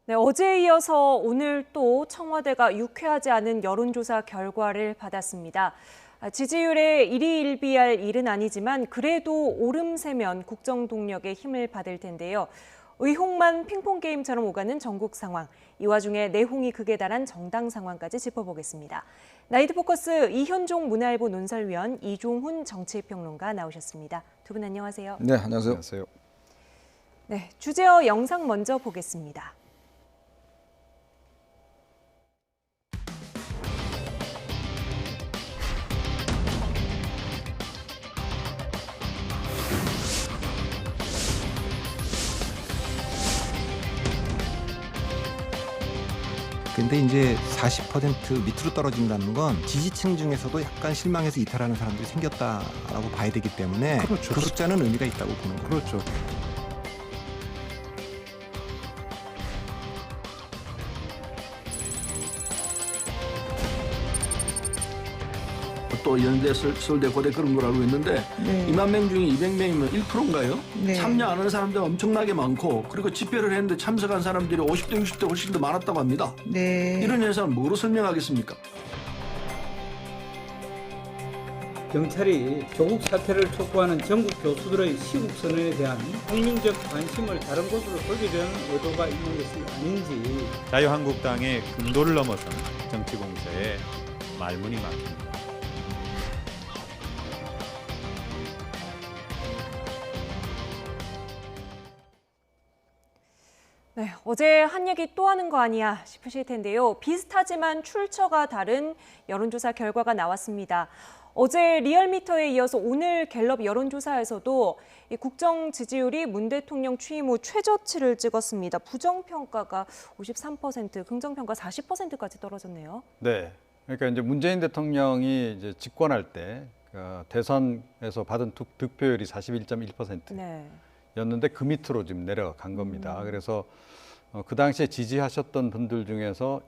네, 어제에 이어서 오늘 또 청와대가 유쾌하지 않은 여론조사 결과를 받았습니다. 지지율에 일희일비할 일은 아니지만 그래도 오름 세면 국정 동력에 힘을 받을 텐데요. 의혹만 핑퐁게임처럼 오가는 전국 상황, 이 와중에 내홍이 극에 달한 정당 상황까지 짚어보겠습니다. 나이트포커스 이현종 문화일보 논설위원, 이종훈 정치평론가 나오셨습니다. 두 분 안녕하세요. 네, 안녕하세요. 안녕하세요. 네, 주제어 영상 먼저 보겠습니다. 근데 이제 40% 밑으로 떨어진다는 건 지지층 중에서도 약간 실망해서 이탈하는 사람들이 생겼다라고 봐야 되기 때문에 그렇죠. 그 숫자는 의미가 있다고 보는 거예요. 그렇죠. 또 연대, 서울대, 고대 그런 걸 알고 있는데 2만 명 중에 200명이면 1%인가요? 참여 안 하는 사람들 엄청나게 많고 그리고 집회를 했는데 참석한 사람들이 50대, 60대 훨씬 더 많았다고 합니다. 이런 현상을 뭐로 설명하겠습니까? 경찰이 조국 사태를 촉구하는 전국 교수들의 시국 선언에 대한 국민적 관심을 다른 곳으로 돌리려는 의도가 있는 것이 아닌지. 자유한국당의 금도를 넘어서는 정치 공세에 말문이 막힙니다. 네, 어제 한 얘기 또 하는 거 아니야 싶으실 텐데요. 비슷하지만 출처가 다른 여론조사 결과가 나왔습니다. 어제 리얼미터에 이어서 오늘 갤럽 여론조사에서도 이 국정 지지율이 문 대통령 취임 후 최저치를 찍었습니다. 부정평가가 53%, 긍정평가 40%까지 떨어졌네요. 네, 그러니까 이제 문재인 대통령이 이제 집권할 때 대선에서 받은 득표율이 41.1%. 네. 였는데 그 밑으로 지금 내려간 겁니다. 그래서 그 당시에 지지하셨던 분들 중에서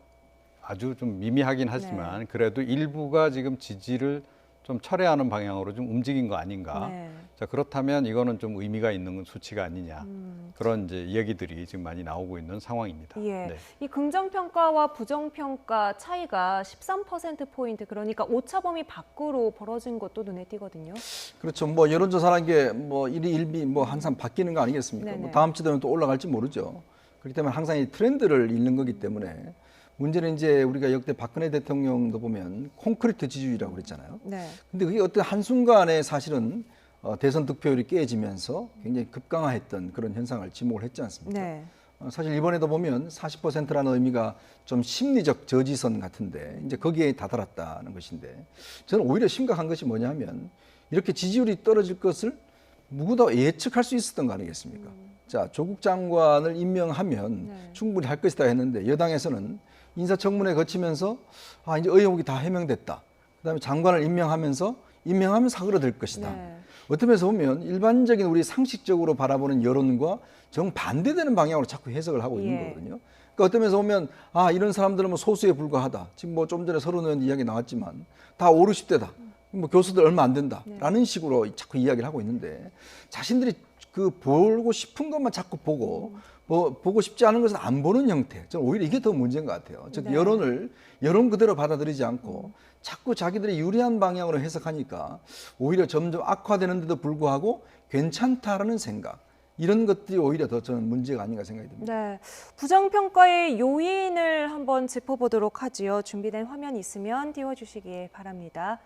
아주 좀 미미하긴 하지만 그래도 일부가 지금 지지를 좀 철회하는 방향으로 좀 움직인 거 아닌가. 네. 자, 그렇다면 이거는 좀 의미가 있는 수치가 아니냐. 그런 이제 이야기들이 지금 많이 나오고 있는 상황입니다. 예. 네. 이 긍정평가와 부정평가 차이가 13%포인트, 그러니까 오차범위 밖으로 벌어진 것도 눈에 띄거든요. 그렇죠. 뭐 여론조사라는 게 뭐 일희일비 뭐 항상 바뀌는 거 아니겠습니까? 네네. 뭐 다음 주에는 또 올라갈지 모르죠. 그렇기 때문에 항상 이 트렌드를 읽는 거기 때문에 문제는 이제 우리가 역대 박근혜 대통령도 보면 콘크리트 지지율이라고 그랬잖아요. 네. 근데 그게 어떤 한순간에 사실은 대선 득표율이 깨지면서 굉장히 급강화했던 그런 현상을 지목을 했지 않습니까? 네. 사실 이번에도 보면 40%라는 의미가 좀 심리적 저지선 같은데 이제 거기에 다다랐다는 것인데 저는 오히려 심각한 것이 뭐냐면 이렇게 지지율이 떨어질 것을 누구도 예측할 수 있었던 거 아니겠습니까? 자, 조국 장관을 임명하면 충분히 할 것이다 했는데 여당에서는 인사청문회 거치면서 이제 의혹이 다 해명됐다. 그다음에 장관을 임명하면 사그러들 것이다. 네. 어떤 면에서 보면 일반적인 우리 상식적으로 바라보는 여론과 정반대되는 방향으로 자꾸 해석을 하고 있는 거거든요. 그러니까 어떤 면에서 보면 이런 사람들은 뭐 소수에 불과하다. 지금 뭐 좀 전에 서른 의원 이야기 나왔지만 다 5, 60대다. 뭐 교수들 얼마 안 된다라는 식으로 자꾸 이야기를 하고 있는데 자신들이 그 보고 싶은 것만 자꾸 보고 보고 싶지 않은 것은 안 보는 형태. 저는 오히려 이게 더 문제인 것 같아요. 즉 네. 여론 그대로 받아들이지 않고 자꾸 자기들이 유리한 방향으로 해석하니까 오히려 점점 악화되는데도 불구하고 괜찮다라는 생각. 이런 것들이 오히려 더 저는 문제가 아닌가 생각이 듭니다. 네. 부정평가의 요인을 한번 짚어보도록 하지요. 준비된 화면이 있으면 띄워주시기 바랍니다.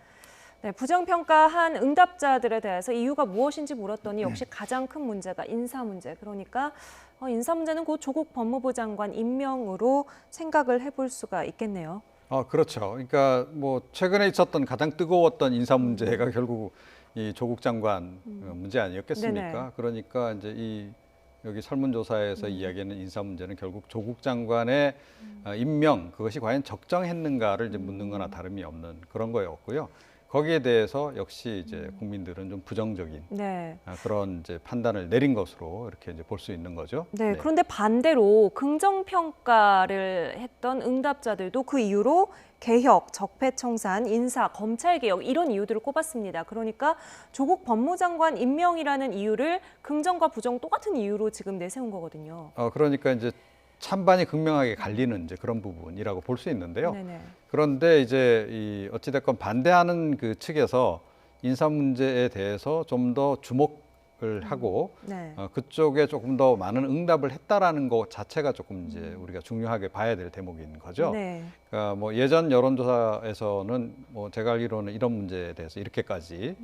네, 부정평가한 응답자들에 대해서 이유가 무엇인지 물었더니 역시 가장 큰 문제가 인사 문제. 그러니까 인사 문제는 곧 조국 법무부 장관 임명으로 생각을 해볼 수가 있겠네요. 그렇죠. 그러니까 뭐 최근에 있었던 가장 뜨거웠던 인사 문제가 결국 이 조국 장관 문제 아니었겠습니까? 네네. 그러니까 이제 여기 설문조사에서 이야기하는 인사 문제는 결국 조국 장관의 임명, 그것이 과연 적정했는가를 이제 묻는 거나 다름이 없는 그런 거였고요. 거기에 대해서 역시 이제 국민들은 좀 부정적인 네. 그런 이제 판단을 내린 것으로 이렇게 이제 볼 수 있는 거죠. 네, 그런데 반대로 긍정평가를 했던 응답자들도 그 이유로 개혁, 적폐청산, 인사, 검찰개혁 이런 이유들을 꼽았습니다. 그러니까 조국 법무장관 임명이라는 이유를 긍정과 부정 똑같은 이유로 지금 내세운 거거든요. 그러니까 이제 찬반이 극명하게 갈리는 이제 그런 부분이라고 볼 수 있는데요. 네네. 그런데 이제 이 어찌됐건 반대하는 그 측에서 인사 문제에 대해서 좀 더 주목을 하고 네. 그쪽에 조금 더 많은 응답을 했다라는 것 자체가 조금 이제 우리가 중요하게 봐야 될 대목인 거죠. 네. 그러니까 뭐 예전 여론조사에서는 뭐 제가 알기로는 이런 문제에 대해서 이렇게까지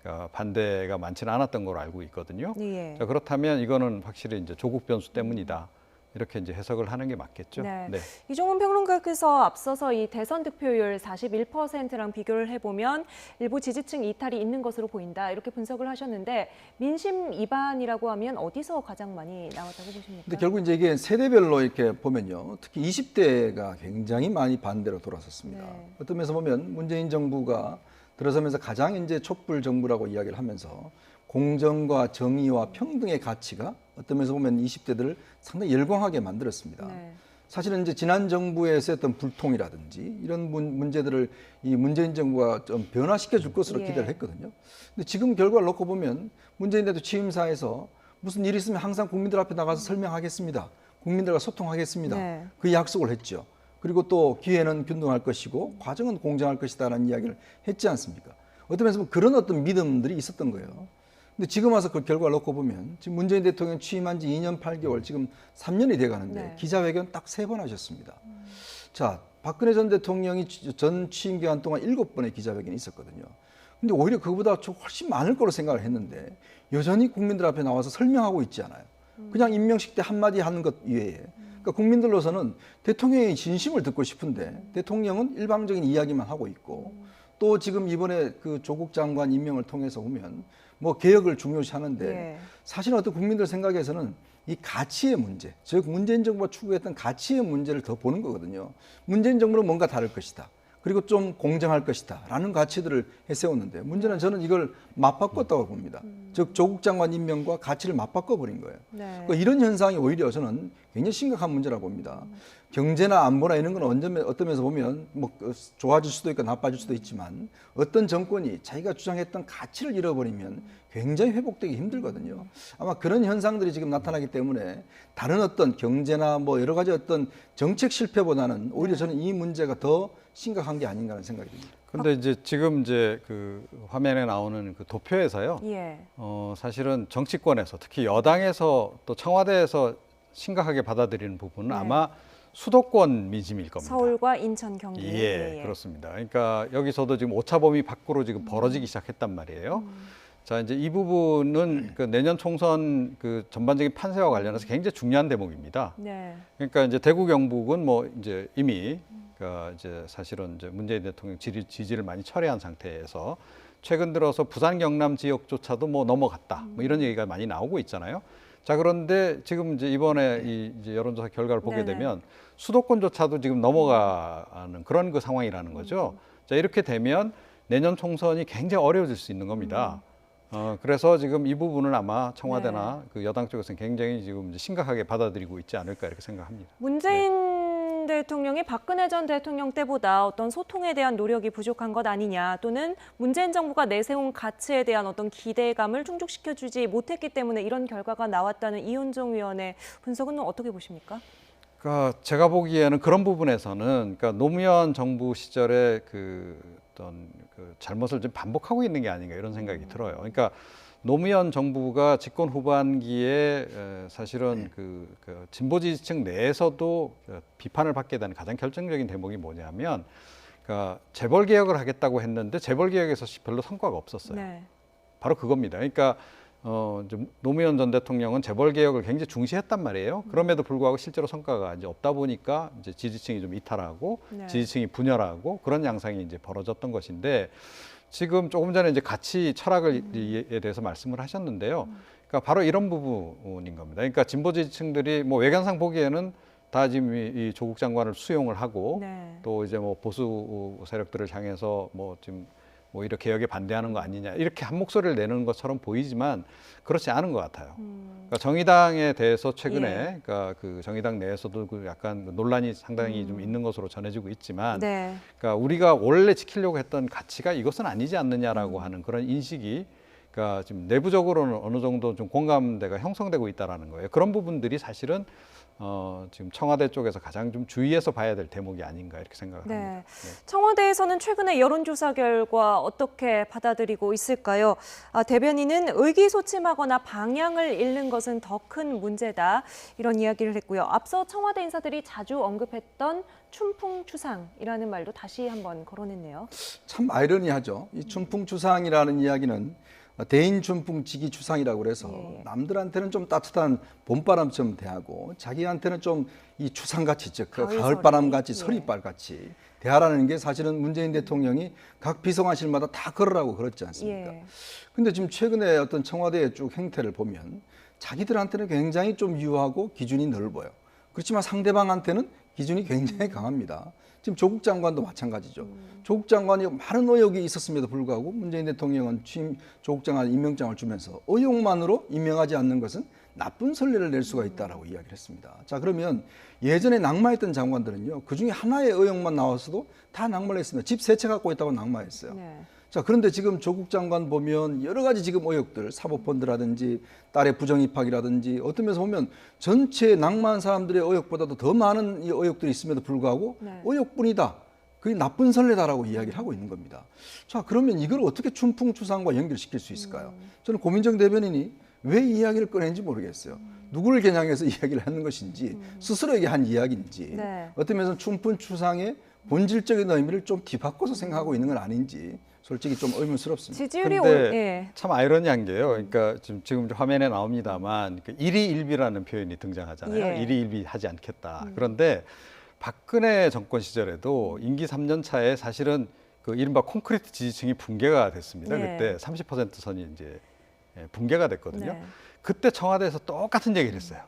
그러니까 반대가 많지는 않았던 걸로 알고 있거든요. 예. 자, 그렇다면 이거는 확실히 이제 조국 변수 때문이다. 이렇게 이제 해석을 하는 게 맞겠죠. 네. 네. 이종훈 평론가께서 앞서서 이 대선 득표율 41%랑 비교를 해보면 일부 지지층 이탈이 있는 것으로 보인다 이렇게 분석을 하셨는데 민심 이반이라고 하면 어디서 가장 많이 나왔다고 보십니까? 근데 결국 이제 이게 세대별로 이렇게 보면요. 특히 20대가 굉장히 많이 반대로 돌아섰습니다. 네. 어떤 면에서 보면 문재인 정부가 들어서면서 가장 이제 촛불 정부라고 이야기를 하면서 공정과 정의와 평등의 가치가 어떤 면에서 보면 20대들을 상당히 열광하게 만들었습니다. 네. 사실은 이제 지난 정부에서 했던 불통이라든지 이런 문제들을 이 문재인 정부가 좀 변화시켜 줄 것으로 예. 기대를 했거든요. 근데 지금 결과를 놓고 보면 문재인 대통령 취임사에서 무슨 일이 있으면 항상 국민들 앞에 나가서 설명하겠습니다. 국민들과 소통하겠습니다. 네. 그 약속을 했죠. 그리고 또 기회는 균등할 것이고 과정은 공정할 것이다라는 이야기를 했지 않습니까? 어떤 면에서 보면 그런 어떤 믿음들이 있었던 거예요. 근데 지금 와서 그 결과를 놓고 보면 지금 문재인 대통령 취임한 지 2년 8개월, 지금 3년이 돼 가는데 네. 기자회견 딱 3번 하셨습니다. 자, 박근혜 전 대통령이 전 취임 기간 동안 7번의 기자회견이 있었거든요. 근데 오히려 그보다 좀 훨씬 많을 거로 생각을 했는데 여전히 국민들 앞에 나와서 설명하고 있지 않아요. 그냥 임명식 때 한마디 하는 것 이외에. 그러니까 국민들로서는 대통령의 진심을 듣고 싶은데 대통령은 일방적인 이야기만 하고 있고 또 지금 이번에 그 조국 장관 임명을 통해서 보면 뭐 개혁을 중요시하는데 예. 사실 어떤 국민들 생각에서는 이 가치의 문제, 즉 문재인 정부가 추구했던 가치의 문제를 더 보는 거거든요. 문재인 정부는 뭔가 다를 것이다. 그리고 좀 공정할 것이다 라는 가치들을 해세웠는데 문제는 저는 이걸 맞바꿨다고 봅니다. 즉 조국 장관 임명과 가치를 맞바꿔버린 거예요. 네. 그러니까 이런 현상이 오히려 저는 굉장히 심각한 문제라고 봅니다. 경제나 안보나 이런 건 어떤 면에서 보면 뭐 좋아질 수도 있고 나빠질 수도 있지만 어떤 정권이 자기가 주장했던 가치를 잃어버리면 굉장히 회복되기 힘들거든요. 아마 그런 현상들이 지금 나타나기 때문에 다른 어떤 경제나 뭐 여러 가지 어떤 정책 실패보다는 오히려 저는 이 문제가 더 심각한 게 아닌가 하는 생각이 듭니다. 근데 이제 지금 이제 그 화면에 나오는 그 도표에서요. 예. 사실은 정치권에서 특히 여당에서 또 청와대에서 심각하게 받아들이는 부분은 네. 아마 수도권 민심일 겁니다. 서울과 인천, 경기. 예, 그렇습니다. 그러니까 여기서도 지금 오차 범위 밖으로 지금 벌어지기 시작했단 말이에요. 자, 이제 이 부분은 그 내년 총선 그 전반적인 판세와 관련해서 굉장히 중요한 대목입니다. 네. 그러니까 이제 대구 경북은 뭐 이제 이미 그러니까 이제 사실은 이제 문재인 대통령 지지를 많이 철회한 상태에서 최근 들어서 부산 경남 지역조차도 뭐 넘어갔다. 뭐 이런 얘기가 많이 나오고 있잖아요. 자, 그런데 지금 이제 이번에 이 이제 여론조사 결과를 보게 네네. 되면 수도권조차도 지금 넘어가는 그런 그 상황이라는 거죠. 자, 이렇게 되면 내년 총선이 굉장히 어려워질 수 있는 겁니다. 그래서 지금 이 부분은 아마 청와대나 그 여당 쪽에서는 굉장히 지금 이제 심각하게 받아들이고 있지 않을까 이렇게 생각합니다. 문재인 대통령이 박근혜 전 대통령 때보다 어떤 소통에 대한 노력이 부족한 것 아니냐 또는 문재인 정부가 내세운 가치에 대한 어떤 기대감을 충족시켜주지 못했기 때문에 이런 결과가 나왔다는 이현종 위원의 분석은 어떻게 보십니까? 그러니까 제가 보기에는 그런 부분에서는 그러니까 노무현 정부 시절에 그 어떤 그 잘못을 좀 반복하고 있는 게 아닌가 이런 생각이 들어요. 그러니까 노무현 정부가 집권 후반기에 사실은 그 진보 지지층 내에서도 비판을 받게 된 가장 결정적인 대목이 뭐냐면, 그러니까 재벌 개혁을 하겠다고 했는데 재벌 개혁에서 별로 성과가 없었어요. 네. 바로 그겁니다. 그러니까 이제 노무현 전 대통령은 재벌 개혁을 굉장히 중시했단 말이에요. 그럼에도 불구하고 실제로 성과가 이제 없다 보니까 이제 지지층이 좀 이탈하고 네. 지지층이 분열하고 그런 양상이 이제 벌어졌던 것인데, 지금 조금 전에 이제 가치 철학에 대해서 말씀을 하셨는데요. 그러니까 바로 이런 부분인 겁니다. 그러니까 진보 지지층들이 뭐 외관상 보기에는 다 지금 이 조국 장관을 수용을 하고 네. 또 이제 뭐 보수 세력들을 향해서 뭐 지금 뭐 이렇게 개혁에 반대하는 거 아니냐 이렇게 한 목소리를 내는 것처럼 보이지만 그렇지 않은 것 같아요. 그러니까 정의당에 대해서 최근에 예. 그러니까 그 정의당 내에서도 그 약간 논란이 상당히 좀 있는 것으로 전해지고 있지만, 네. 그러니까 우리가 원래 지키려고 했던 가치가 이것은 아니지 않느냐라고 하는 그런 인식이 그러니까 지금 내부적으로는 어느 정도 좀 공감대가 형성되고 있다라는 거예요. 그런 부분들이 사실은 지금 청와대 쪽에서 가장 좀 주의해서 봐야 될 대목이 아닌가 이렇게 생각합니다. 네. 청와대에서는 최근에 여론조사 결과 어떻게 받아들이고 있을까요? 대변인은 의기소침하거나 방향을 잃는 것은 더 큰 문제다 이런 이야기를 했고요. 앞서 청와대 인사들이 자주 언급했던 춘풍추상이라는 말도 다시 한번 거론했네요. 참 아이러니하죠. 이 춘풍추상이라는 이야기는 대인 춘풍 지기 추상이라고 그래서 남들한테는 좀 따뜻한 봄바람처럼 대하고 자기한테는 좀 이 추상같이 즉 가을바람같이 서리발같이 대하라는 게 사실은 문재인 대통령이 각 비서관실마다 다 그러라고 그랬지 않습니까? 근데 지금 최근에 어떤 청와대의 쭉 행태를 보면 자기들한테는 굉장히 좀 유하고 기준이 넓어요. 그렇지만 상대방한테는 기준이 굉장히 강합니다. 지금 조국 장관도 마찬가지죠. 조국 장관이 많은 의혹이 있었음에도 불구하고 문재인 대통령은 취임 조국 장관 임명장을 주면서 의혹만으로 임명하지 않는 것은 나쁜 선례를 낼 수가 있다라고 이야기를 했습니다. 자, 그러면 예전에 낙마했던 장관들은요, 그 중에 하나의 의혹만 나왔어도 다 낙마를 했습니다. 집 세 채 갖고 있다고 낙마했어요. 자, 그런데 지금 조국 장관 보면 여러 가지 지금 의혹들, 사법펀드라든지 딸의 부정입학이라든지 어떤 면에서 보면 전체 낙마한 사람들의 의혹보다도 더 많은 이 의혹들이 있음에도 불구하고 의혹뿐이다. 그게 나쁜 선례다라고 이야기를 하고 있는 겁니다. 자, 그러면 이걸 어떻게 춘풍추상과 연결시킬 수 있을까요? 저는 고민정 대변인이 왜 이 이야기를 꺼낸지 모르겠어요. 누구를 겨냥해서 이야기를 하는 것인지 스스로에게 한 이야기인지 어떤 면에서 춘풍추상의 본질적인 의미를 좀 뒤바꿔서 생각하고 있는 건 아닌지 솔직히 좀 의문스럽습니다. 지지율이 근데 참 아이러니한 게요. 그러니까 지금 화면에 나옵니다만 그 일희일비라는 표현이 등장하잖아요. 일희일비하지 않겠다. 그런데 박근혜 정권 시절에도 임기 3년 차에 사실은 그 이른바 콘크리트 지지층이 붕괴가 됐습니다. 그때 30% 선이 이제 붕괴가 됐거든요. 그때 청와대에서 똑같은 얘기를 했어요.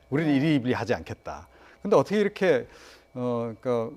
우리는 일희일비하지 않겠다. 근데 어떻게 이렇게 그러니까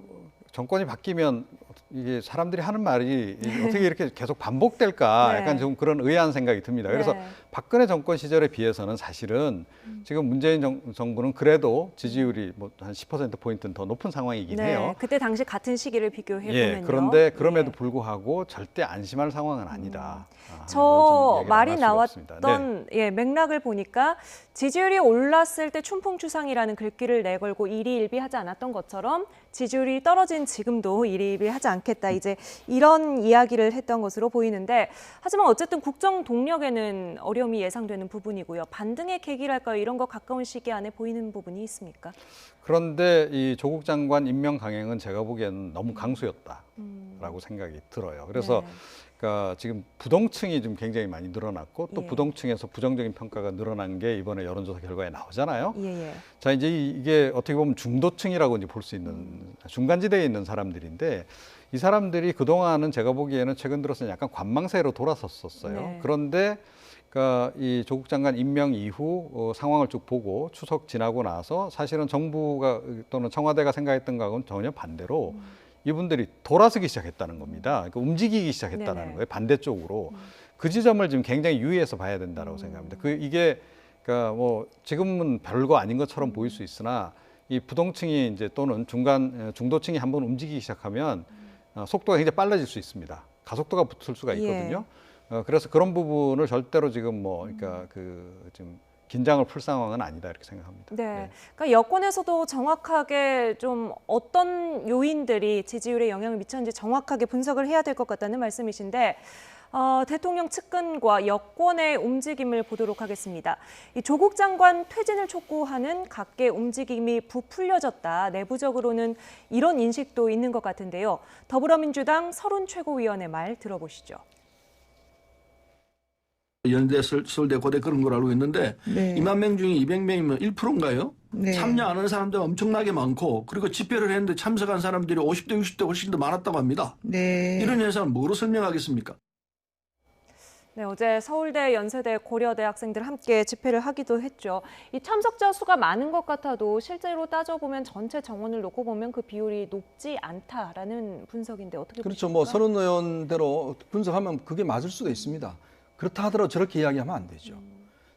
정권이 바뀌면 이게 사람들이 하는 말이 어떻게 이렇게 계속 반복될까 약간 좀 그런 의아한 생각이 듭니다. 그래서 박근혜 정권 시절에 비해서는 사실은 지금 문재인 정부는 그래도 지지율이 뭐 한 10%포인트는 더 높은 상황이긴 해요. 그때 당시 같은 시기를 비교해보면요. 그런데 그럼에도 불구하고 절대 안심할 상황은 아니다. 저 말이 나왔던 맥락을 보니까 지지율이 올랐을 때 춘풍추상이라는 글귀를 내걸고 일희일비하지 않았던 것처럼 지지율이 떨어진 지금도 일희일비하지 않겠다. 이제 이런 이야기를 했던 것으로 보이는데 하지만 어쨌든 국정 동력에는 어려움이 예상되는 부분이고요. 반등의 계기랄까요? 이런 거 가까운 시기 안에 보이는 부분이 있습니까? 그런데 이 조국 장관 임명 강행은 제가 보기에는 너무 강수였다라고 생각이 들어요. 그래서 그러니까 지금 부동층이 좀 굉장히 많이 늘어났고 또 부동층에서 부정적인 평가가 늘어난 게 이번에 여론조사 결과에 나오잖아요. 자, 이제 이게 어떻게 보면 중도층이라고 이제 볼 수 있는 중간지대에 있는 사람들인데 이 사람들이 그동안은 제가 보기에는 최근 들어서는 약간 관망세로 돌아섰었어요. 그런데 그러니까 이 조국 장관 임명 이후 상황을 쭉 보고 추석 지나고 나서 사실은 정부가 또는 청와대가 생각했던 거하고는 전혀 반대로 이분들이 돌아서기 시작했다는 겁니다. 그러니까 움직이기 시작했다는 거예요. 반대쪽으로. 그 지점을 지금 굉장히 유의해서 봐야 된다고 생각합니다. 이게 그러니까 뭐 지금은 별거 아닌 것처럼 보일 수 있으나 이 부동층이 이제 또는 중도층이 한번 움직이기 시작하면 속도가 굉장히 빨라질 수 있습니다. 가속도가 붙을 수가 있거든요. 그래서 그런 부분을 절대로 지금 뭐 그러니까 지금 긴장을 풀 상황은 아니다 이렇게 생각합니다. 그러니까 여권에서도 정확하게 좀 어떤 요인들이 지지율에 영향을 미쳤는지 정확하게 분석을 해야 될 것 같다는 말씀이신데 대통령 측근과 여권의 움직임을 보도록 하겠습니다. 이 조국 장관 퇴진을 촉구하는 각계 움직임이 부풀려졌다. 내부적으로는 이런 인식도 있는 것 같은데요. 더불어민주당 서른 최고위원의 말 들어보시죠. 연대, 서울대, 고대 그런 걸 알고 있는데 2만 명 중에 200명이면 1%인가요? 참여 안 하는 사람들 엄청나게 많고 그리고 집회를 했는데 참석한 사람들이 50대, 60대 훨씬 더 많았다고 합니다. 이런 현상을 뭐로 설명하겠습니까? 어제 서울대, 연세대, 고려대 학생들 함께 집회를 하기도 했죠. 이 참석자 수가 많은 것 같아도 실제로 따져보면 전체 정원을 놓고 보면 그 비율이 높지 않다라는 분석인데 어떻게 보십니까? 뭐 서른 의원대로 분석하면 그게 맞을 수도 있습니다. 그렇다 하더라도 저렇게 이야기하면 안 되죠.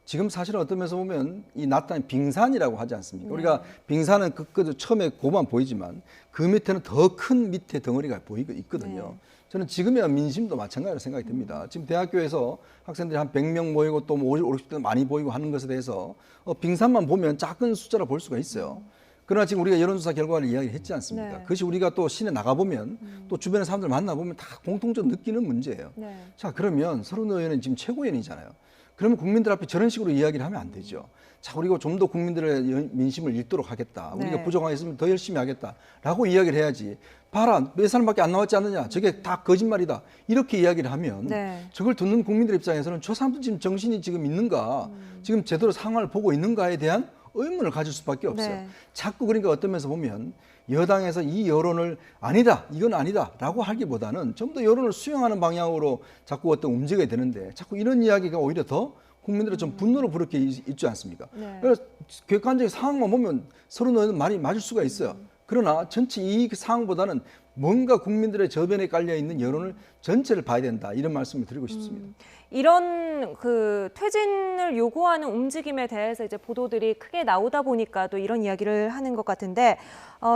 지금 사실 어떤 면에서 보면 이 나타난 빙산이라고 하지 않습니까? 우리가 빙산은 처음에 고만 보이지만 그 밑에는 더 큰 밑에 덩어리가 있거든요. 저는 지금의 민심도 마찬가지로 생각이 듭니다. 지금 대학교에서 학생들이 한 100명 모이고 또 50, 60대 많이 모이고 하는 것에 대해서 빙산만 보면 작은 숫자라 볼 수가 있어요. 그러나 지금 우리가 여론조사 결과를 이야기했지 않습니까? 네. 그것이 우리가 또 시내 나가보면 또 주변의 사람들 만나보면 다 공통적으로 느끼는 문제예요. 네. 자, 그러면 서른 의원은 지금 최고위원이잖아요. 그러면 국민들 앞에 저런 식으로 이야기를 하면 안 되죠. 자, 우리가 좀 더 국민들의 민심을 읽도록 하겠다. 우리가 네. 부족한 게 있으면 더 열심히 하겠다라고 이야기를 해야지. 봐라, 몇 사람밖에 안 나왔지 않느냐. 저게 다 거짓말이다. 이렇게 이야기를 하면 네. 저걸 듣는 국민들 입장에서는 저 사람들 지금 정신이 지금 있는가, 지금 제대로 상황을 보고 있는가에 대한 의문을 가질 수밖에 없어요. 네. 자꾸 그러니까 어떤 면에서 보면 여당에서 이 여론을 아니다, 이건 아니다라고 하기보다는 좀 더 여론을 수용하는 방향으로 자꾸 어떤 움직여야 되는데 자꾸 이런 이야기가 오히려 더 국민들의 좀 분노를 부르게 있지 않습니까? 네. 그래서 객관적인 상황만 보면 서로 너는 말이 맞을 수가 있어요. 그러나 전체 이 상황보다는 뭔가 국민들의 저변에 깔려 있는 여론을 전체를 봐야 된다 이런 말씀을 드리고 싶습니다. 이런 그 퇴진을 요구하는 움직임에 대해서 이제 보도들이 크게 나오다 보니까 또 이런 이야기를 하는 것 같은데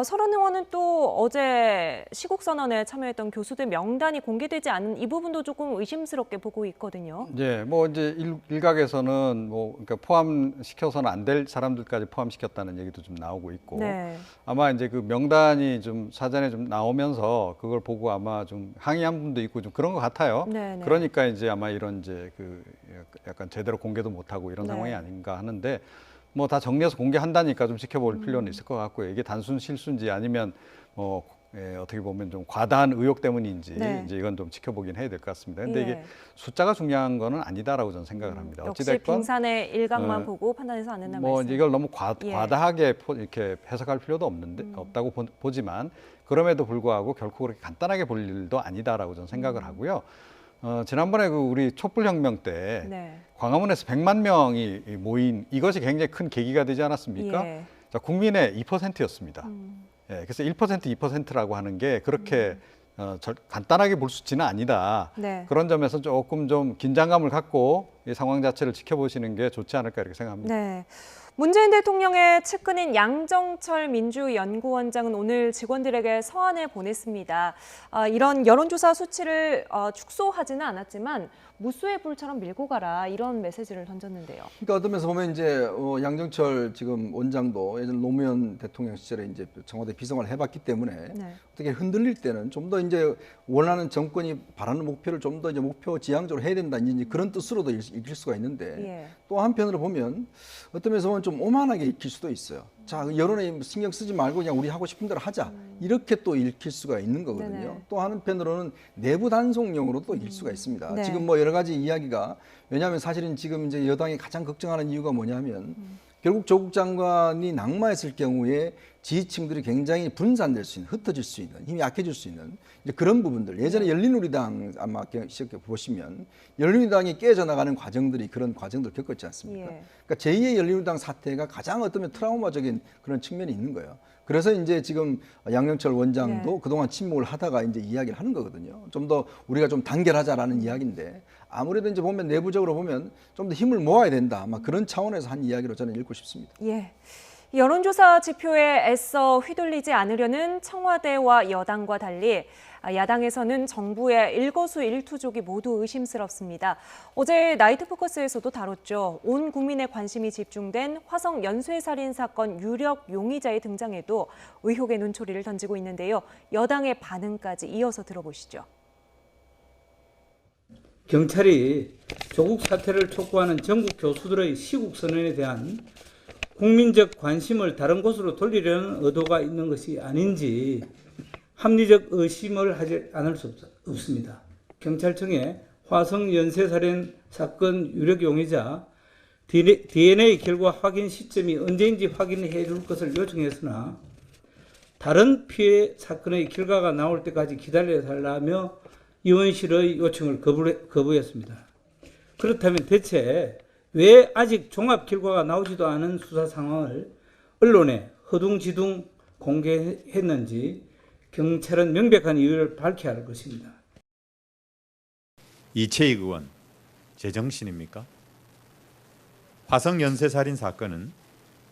설원 의원은 또 어제 시국선언에 참여했던 교수들 명단이 공개되지 않은 이 부분도 조금 의심스럽게 보고 있거든요. 예, 뭐 이제 일각에서는 뭐 그러니까 포함시켜서는 안 될 사람들까지 포함시켰다는 얘기도 좀 나오고 있고 네. 아마 이제 그 명단이 좀 사전에 좀 나오면서 그걸 보고 아마 좀 항의한 분도 있고 좀 그런 것 같아요. 네, 네. 그러니까 이제 아마 이런 이제 그 약간 제대로 공개도 못하고 이런 네. 상황이 아닌가 하는데 뭐 다 정리해서 공개한다니까 좀 지켜볼 필요는 있을 것 같고요. 이게 단순 실수인지 아니면 뭐 어떻게 보면 좀 과다한 의혹 때문인지 네. 이제 이건 좀 지켜보긴 해야 될 것 같습니다. 근데 예. 이게 숫자가 중요한 거는 아니다라고 저는 생각을 합니다. 역시 어찌됐건 빙산의 일각만 보고 판단해서 안 된다는 뭐 말씀. 이제 이걸 너무 예. 과다하게 이렇게 해석할 필요도 없다고 보지만 그럼에도 불구하고 결코 그렇게 간단하게 볼 일도 아니다라고 저는 생각을 하고요. 지난번에 그 우리 촛불혁명 때 네. 광화문에서 100만 명이 모인 이것이 굉장히 큰 계기가 되지 않았습니까? 예. 자, 국민의 2%였습니다. 예, 그래서 1%, 2%라고 하는 게 그렇게 간단하게 볼 수치는 아니다. 네. 그런 점에서 조금 좀 긴장감을 갖고 이 상황 자체를 지켜보시는 게 좋지 않을까 이렇게 생각합니다. 네. 문재인 대통령의 측근인 양정철 민주연구원장은 오늘 직원들에게 서한을 보냈습니다. 이런 여론조사 수치를 축소하지는 않았지만 무수의 불처럼 밀고 가라 이런 메시지를 던졌는데요. 그러니까 어떤 면에서 보면 이제 양정철 지금 원장도 예전 노무현 대통령 시절에 이제 청와대 비서관을 해봤기 때문에 네. 어떻게 흔들릴 때는 좀 더 이제 원하는 정권이 바라는 목표를 좀 더 이제 목표 지향적으로 해야 된다 이제 그런 뜻으로도 읽힐 수가 있는데 예. 또 한편으로 보면 어떤 면에서 보면 좀 오만하게 읽힐 수도 있어요. 자, 여론에 신경 쓰지 말고 그냥 우리 하고 싶은 대로 하자. 이렇게 또 읽힐 수가 있는 거거든요. 네네. 또 한편으로는 내부 단속용으로도 읽힐 수가 있습니다. 네. 지금 뭐 여러 가지 이야기가 왜냐하면 사실은 지금 이제 여당이 가장 걱정하는 이유가 뭐냐면 결국 조국 장관이 낙마했을 경우에 지지층들이 굉장히 분산될 수 있는, 흩어질 수 있는, 힘이 약해질 수 있는 이제 그런 부분들. 예전에 열린우리당 아마 시작해 보시면 열린우리당이 깨져 나가는 과정들이 그런 과정들을 겪었지 않습니까? 예. 그러니까 제2의 열린우리당 사태가 가장 어떤 트라우마적인 그런 측면이 있는 거예요. 그래서 이제 지금 양정철 원장도 네. 그동안 침묵을 하다가 이제 이야기를 하는 거거든요. 좀 더 우리가 좀 단결하자라는 이야기인데 아무래도 이제 보면 내부적으로 보면 좀 더 힘을 모아야 된다. 아마 그런 차원에서 한 이야기로 저는 읽고 싶습니다. 예. 여론조사 지표에 애써 휘둘리지 않으려는 청와대와 여당과 달리 야당에서는 정부의 일거수일투족이 모두 의심스럽습니다. 어제 나이트 포커스에서도 다뤘죠. 온 국민의 관심이 집중된 화성 연쇄살인 사건 유력 용의자의 등장에도 의혹의 눈초리를 던지고 있는데요. 여당의 반응까지 이어서 들어보시죠. 경찰이 조국 사태를 촉구하는 전국 교수들의 시국 선언에 대한 국민적 관심을 다른 곳으로 돌리려는 의도가 있는 것이 아닌지 합리적 의심을 하지 않을 수 없습니다. 경찰청에 화성 연쇄살인 사건 유력 용의자 DNA 결과 확인 시점이 언제인지 확인해 줄 것을 요청했으나 다른 피해 사건의 결과가 나올 때까지 기다려달라며 의원실의 요청을 거부했습니다. 그렇다면 대체 왜 아직 종합 결과가 나오지도 않은 수사 상황을 언론에 허둥지둥 공개했는지 경찰은 명백한 이유를 밝혀야 할 것입니다. 이채익 의원, 제정신입니까? 화성 연쇄살인 사건은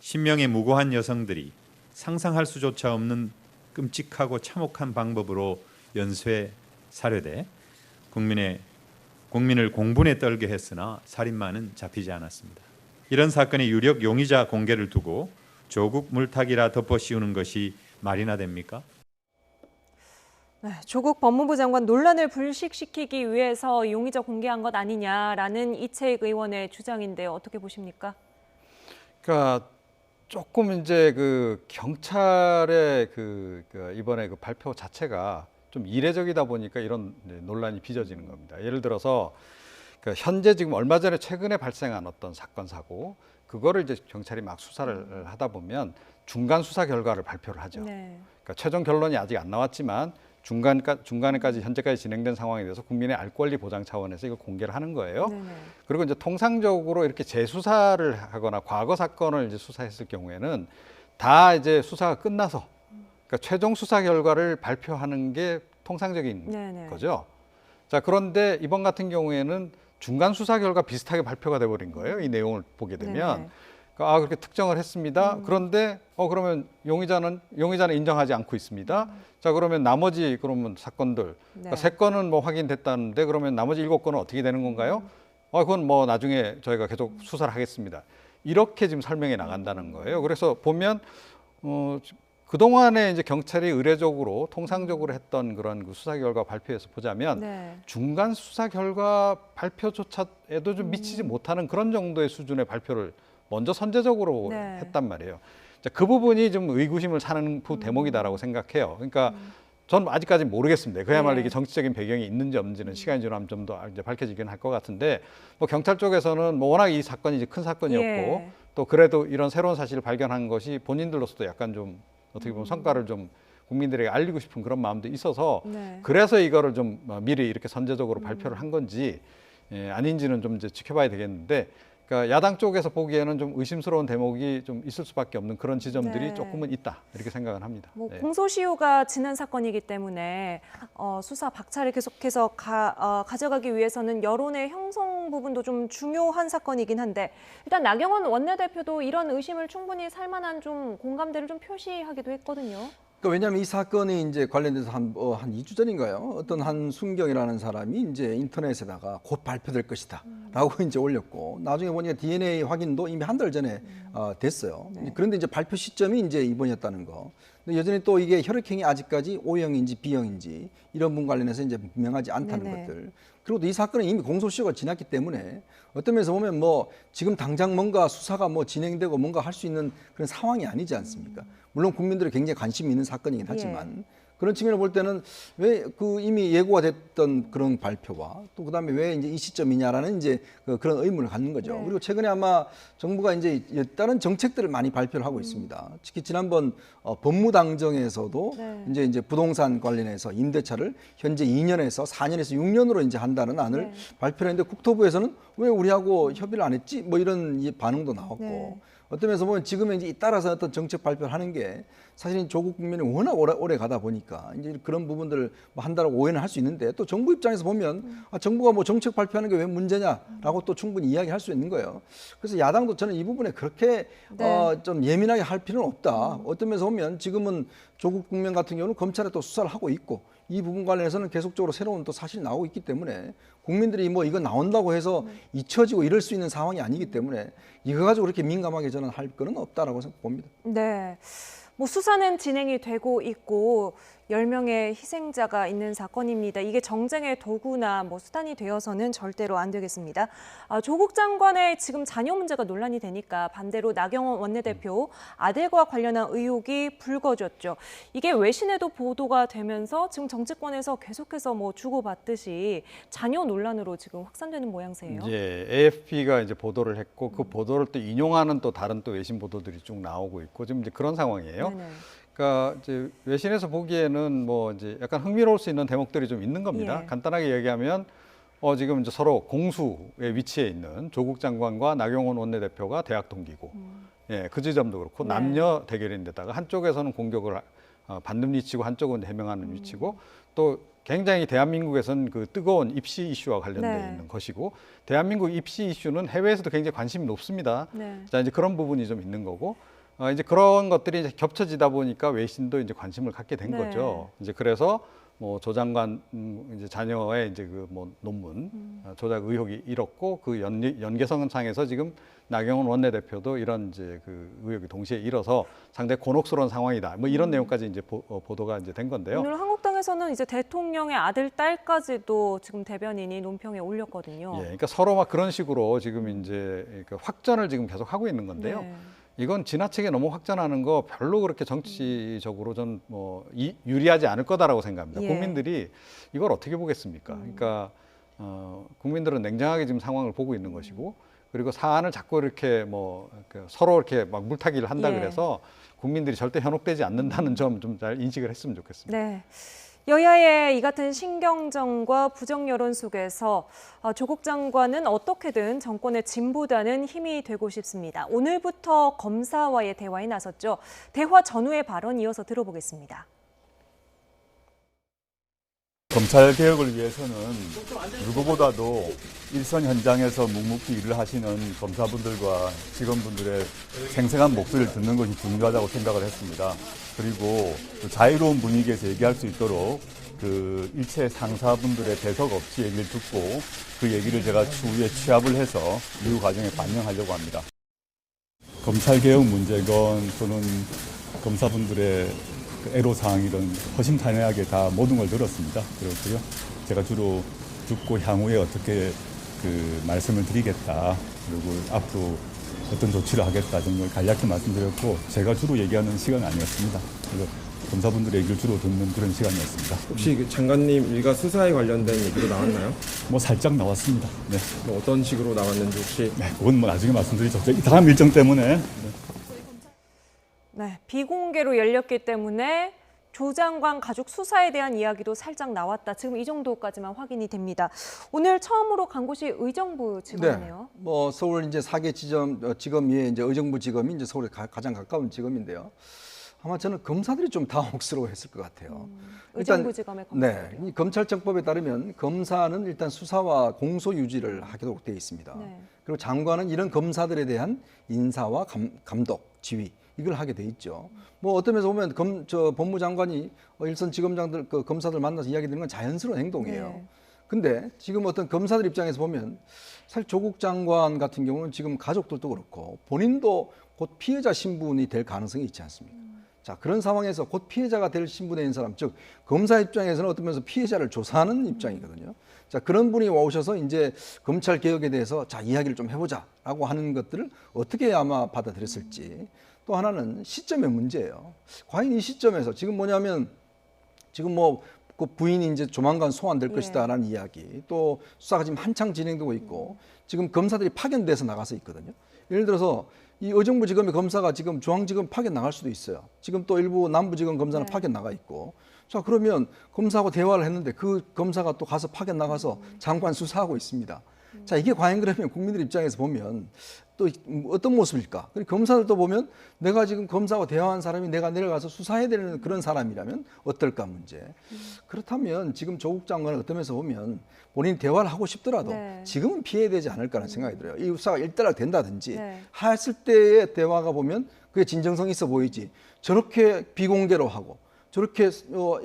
10명의 무고한 여성들이 상상할 수조차 없는 끔찍하고 참혹한 방법으로 연쇄 살해돼 국민을 공분에 떨게 했으나 살인마는 잡히지 않았습니다. 이런 사건의 유력 용의자 공개를 두고 조국 물타기라 덮어씌우는 것이 말이나 됩니까? 네, 조국 법무부 장관 논란을 불식시키기 위해서 용의자 공개한 것 아니냐라는 이채익 의원의 주장인데요. 어떻게 보십니까? 그러니까 조금 이제 그 경찰의 이번에 그 발표 자체가 좀 이례적이다 보니까 이런 논란이 빚어지는 겁니다. 예를 들어서 그 현재 지금 얼마 전에 최근에 발생한 어떤 사건 사고 그거를 이제 경찰이 막 수사를 하다 보면 중간 수사 결과를 발표를 하죠. 네. 그러니까 최종 결론이 아직 안 나왔지만 중간에까지 현재까지 진행된 상황에 대해서 국민의 알 권리 보장 차원에서 이걸 공개를 하는 거예요. 네네. 그리고 이제 통상적으로 이렇게 재수사를 하거나 과거 사건을 이제 수사했을 경우에는 다 이제 수사가 끝나서 그러니까 최종 수사 결과를 발표하는 게 통상적인 네네. 거죠. 자, 그런데 이번 같은 경우에는 중간 수사 결과 비슷하게 발표가 돼 버린 거예요. 이 내용을 보게 되면. 네네. 그러니까 그렇게 특정을 했습니다. 그런데 그러면 용의자는 인정하지 않고 있습니다. 자, 그러면 나머지 그러면 사건들 그러니까 네. 3건은 뭐 확인됐다는데 그러면 나머지 7건은 어떻게 되는 건가요? 그건 뭐 나중에 저희가 계속 수사를 하겠습니다. 이렇게 지금 설명해 나간다는 거예요. 그래서 보면 그동안에 이제 경찰이 의례적으로 통상적으로 했던 그런 그 수사 결과 발표에서 보자면 네. 중간 수사 결과 발표조차에도 좀 미치지 못하는 그런 정도의 수준의 발표를 먼저 선제적으로 네. 했단 말이에요. 자, 그 부분이 좀 의구심을 사는 대목이다라고 생각해요. 그러니까 전 아직까지 모르겠습니다. 그야말로 네. 이게 정치적인 배경이 있는지 없는지는 시간이 지나면 좀 더 이제 밝혀지긴 할 것 같은데 뭐 경찰 쪽에서는 뭐 워낙 이 사건이 이제 큰 사건이었고 예. 또 그래도 이런 새로운 사실을 발견한 것이 본인들로서도 약간 좀 어떻게 보면 성과를 좀 국민들에게 알리고 싶은 그런 마음도 있어서 네. 그래서 이거를 좀 미리 이렇게 선제적으로 발표를 한 건지 아닌지는 좀 이제 지켜봐야 되겠는데 그러니까 야당 쪽에서 보기에는 좀 의심스러운 대목이 좀 있을 수밖에 없는 그런 지점들이 네. 조금은 있다 이렇게 생각을 합니다. 뭐 네. 공소시효가 지난 사건이기 때문에 수사 박차를 계속해서 가져가기 위해서는 여론의 형성 부분도 좀 중요한 사건이긴 한데 일단 나경원 원내대표도 이런 의심을 충분히 살만한 좀 공감대를 좀 표시하기도 했거든요. 그러니까 왜냐하면 이 사건이 이제 관련돼서 한 2주 전인가요? 어떤 한순경이라는 사람이 이제 인터넷에다가 곧 발표될 것이다라고 이제 올렸고 나중에 보니까 DNA 확인도 이미 한 달 전에 됐어요. 네. 그런데 이제 발표 시점이 이제 이번이었다는 거. 근데 여전히 또 이게 혈액형이 아직까지 O형인지 B형인지 이런 부분 관련해서 이제 분명하지 않다는 네네. 것들. 그리고 또 이 사건은 이미 공소시효가 지났기 때문에 어떤 면에서 보면 뭐 지금 당장 뭔가 수사가 뭐 진행되고 뭔가 할 수 있는 그런 상황이 아니지 않습니까? 물론 국민들이 굉장히 관심이 있는 사건이긴 하지만 그런 측면을 볼 때는 왜 그 이미 예고가 됐던 그런 발표와 또 그다음에 왜 이제 이 시점이냐라는 이제 그런 의문을 갖는 거죠. 네. 그리고 최근에 아마 정부가 이제 다른 정책들을 많이 발표를 하고 있습니다. 특히 지난번 법무당정에서도 네. 이제 부동산 관련해서 임대차를 현재 2년에서 4년에서 6년으로 이제 한다는 안을 네. 발표를 했는데 국토부에서는 왜 우리하고 협의를 안 했지? 뭐 이런 반응도 나왔고 네. 어떤 면에서 보면 지금은 이제 따라서 어떤 정책 발표를 하는 게 사실은 조국 국민이 워낙 오래 가다 보니까 이제 그런 부분들을 뭐 한다라고 오해는 할 수 있는데 또 정부 입장에서 보면 정부가 뭐 정책 발표하는 게 왜 문제냐라고 또 충분히 이야기할 수 있는 거예요. 그래서 야당도 저는 이 부분에 그렇게 네. 좀 예민하게 할 필요는 없다. 어떤 면에서 보면 지금은 조국 국민 같은 경우는 검찰에 또 수사를 하고 있고 이 부분 관련해서는 계속적으로 새로운 또 사실이 나오고 있기 때문에 국민들이 뭐 이거 나온다고 해서 잊혀지고 이럴 수 있는 상황이 아니기 때문에 이거 가지고 그렇게 민감하게 저는 할 거는 없다라고 봅니다. 네. 뭐 수사는 진행이 되고 있고 10명의 희생자가 있는 사건입니다. 이게 정쟁의 도구나 뭐 수단이 되어서는 절대로 안 되겠습니다. 조국 장관의 지금 자녀 문제가 논란이 되니까 반대로 나경원 원내대표 아들과 관련한 의혹이 불거졌죠. 이게 외신에도 보도가 되면서 지금 정치권에서 계속해서 뭐 주고받듯이 자녀 논란으로 지금 확산되는 모양새예요. 예, AFP가 이제 보도를 했고 그 보도를 또 인용하는 또 다른 또 외신 보도들이 쭉 나오고 있고 지금 이제 그런 상황이에요. 네네. 그러니까 이제 외신에서 보기에는 뭐 이제 약간 흥미로울 수 있는 대목들이 좀 있는 겁니다. 예. 간단하게 얘기하면 지금 이제 서로 공수의 위치에 있는 조국 장관과 나경원 원내대표가 대학 동기고, 예, 그 지점도 그렇고 네. 남녀 대결인데다가 한쪽에서는 공격을 받는 위치고 한쪽은 해명하는 위치고 또 굉장히 대한민국에서는 그 뜨거운 입시 이슈와 관련돼 네. 있는 것이고 대한민국 입시 이슈는 해외에서도 굉장히 관심이 높습니다. 네. 자, 이제 그런 부분이 좀 있는 거고 이제 그런 것들이 이제 겹쳐지다 보니까 외신도 이제 관심을 갖게 된 네. 거죠. 이제 그래서 뭐 조 장관 이제 자녀의 이제 그 뭐 논문 조작 의혹이 일었고 그 연계성상에서 지금 나경원 원내대표도 이런 이제 그 의혹이 동시에 일어서 상당히 곤혹스러운 상황이다. 뭐 이런 내용까지 이제 보도가 이제 된 건데요. 오늘 한국당에서는 이제 대통령의 아들, 딸까지도 지금 대변인이 논평에 올렸거든요. 예, 그러니까 서로 막 그런 식으로 지금 이제 그 확전을 지금 계속 하고 있는 건데요. 네. 이건 지나치게 너무 확전하는 거 별로 그렇게 정치적으로 전 뭐 유리하지 않을 거다라고 생각합니다. 예. 국민들이 이걸 어떻게 보겠습니까? 그러니까 국민들은 냉정하게 지금 상황을 보고 있는 것이고, 그리고 사안을 자꾸 이렇게 뭐 서로 이렇게 막 물타기를 한다 예. 그래서 국민들이 절대 현혹되지 않는다는 점 좀 잘 인식을 했으면 좋겠습니다. 네. 여야의 이 같은 신경전과 부정 여론 속에서 조국 장관은 어떻게든 정권의 진보다는 힘이 되고 싶습니다. 오늘부터 검사와의 대화에 나섰죠. 대화 전후의 발언 이어서 들어보겠습니다. 검찰 개혁을 위해서는 누구보다도 일선 현장에서 묵묵히 일을 하시는 검사분들과 직원분들의 생생한 목소리를 듣는 것이 중요하다고 생각을 했습니다. 그리고 자유로운 분위기에서 얘기할 수 있도록 그 일체 상사분들의 배석 없이 얘기를 듣고 그 얘기를 제가 추후에 취합을 해서 이후 과정에 반영하려고 합니다. 검찰 개혁 문제건 또는 검사분들의 애로사항이든 허심탄회하게 다 모든 걸 들었습니다. 그렇고요. 제가 주로 듣고 향후에 어떻게 그 말씀을 드리겠다. 그리고 앞으로 어떤 조치를 하겠다 정도 간략히 말씀드렸고, 제가 주로 얘기하는 시간은 아니었습니다. 그래서 검사분들의 얘기를 주로 듣는 그런 시간이었습니다. 혹시 그 장관님 일가 수사에 관련된 얘기도 나왔나요? 뭐 살짝 나왔습니다. 네. 뭐 어떤 식으로 나왔는지 혹시? 네, 그건 뭐 나중에 말씀드리죠. 다음 일정 때문에. 네, 비공개로 열렸기 때문에 조 장관 가족 수사에 대한 이야기도 살짝 나왔다. 지금 이 정도까지만 확인이 됩니다. 오늘 처음으로 간 곳이 의정부 지검이네요. 네, 뭐 서울 이제 4개 지검이 이제 의정부 지검이 이제 서울에 가장 가까운 지검인데요. 아마 저는 검사들이 좀 당혹스러워했을 것 같아요. 의정부 지검의 검사들이요. 네, 이 검찰청법에 따르면 검사는 일단 수사와 공소 유지를 하도록 되어 있습니다. 네. 그리고 장관은 이런 검사들에 대한 인사와 감독, 지휘 이걸 하게 돼 있죠. 뭐 어떤 면에서 보면 법무장관이 일선 지검장들 검사들 만나서 이야기 드리는 건 자연스러운 행동이에요. 네. 근데 지금 어떤 검사들 입장에서 보면 사실 조국 장관 같은 경우는 지금 가족들도 그렇고 본인도 곧 피해자 신분이 될 가능성이 있지 않습니까? 자, 그런 상황에서 곧 피해자가 될 신분에 있는 사람, 즉 검사 입장에서는 어떤 면에서 피해자를 조사하는 입장이거든요. 자, 그런 분이 오셔서 이제 검찰 개혁에 대해서 자, 이야기를 좀 해보자라고 하는 것들을 어떻게 아마 받아들였을지. 또 하나는 시점의 문제예요. 과연 이 시점에서 지금 뭐냐면 지금 뭐 그 부인이 이제 조만간 소환될 것이다라는 이야기, 또 수사가 지금 한창 진행되고 있고 지금 검사들이 파견돼서 나가서 있거든요. 예를 들어서 이 의정부지검의 검사가 지금 중앙지검 파견 나갈 수도 있어요. 지금 또 일부 남부지검 검사는 파견 나가 있고. 자, 그러면 검사하고 대화를 했는데 그 검사가 또 가서 파견 나가서 장관 수사하고 있습니다. 자, 이게 과연 그러면 국민들 입장에서 보면 또 어떤 모습일까? 그리고 검사들도 보면 내가 지금 검사하고 대화한 사람이 내가 내려가서 수사해야 되는 그런 사람이라면 어떨까 문제. 그렇다면 지금 조국 장관은 어떤 면에서 보면 본인이 대화를 하고 싶더라도 네. 지금은 피해야 되지 않을까라는 생각이 들어요. 이 수사가 일단락 된다든지 네. 했을 때의 대화가 보면 그게 진정성 있어 보이지. 저렇게 비공개로 하고 저렇게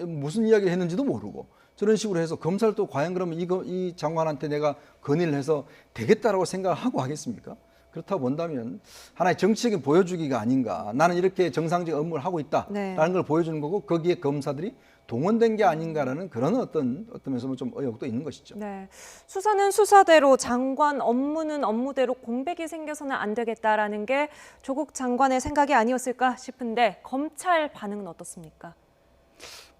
무슨 이야기를 했는지도 모르고 저런 식으로 해서 검사도 과연 그러면 이 장관한테 내가 건의를 해서 되겠다라고 생각을 하고 하겠습니까? 그렇다고 본다면 하나의 정치적인 보여주기가 아닌가. 나는 이렇게 정상적인 업무를 하고 있다라는 걸 보여주는 거고 거기에 검사들이 동원된 게 아닌가라는 그런 어떤 면에서 좀 의혹도 있는 것이죠. 네, 수사는 수사대로, 장관 업무는 업무대로 공백이 생겨서는 안 되겠다라는 게 조국 장관의 생각이 아니었을까 싶은데 검찰 반응은 어떻습니까?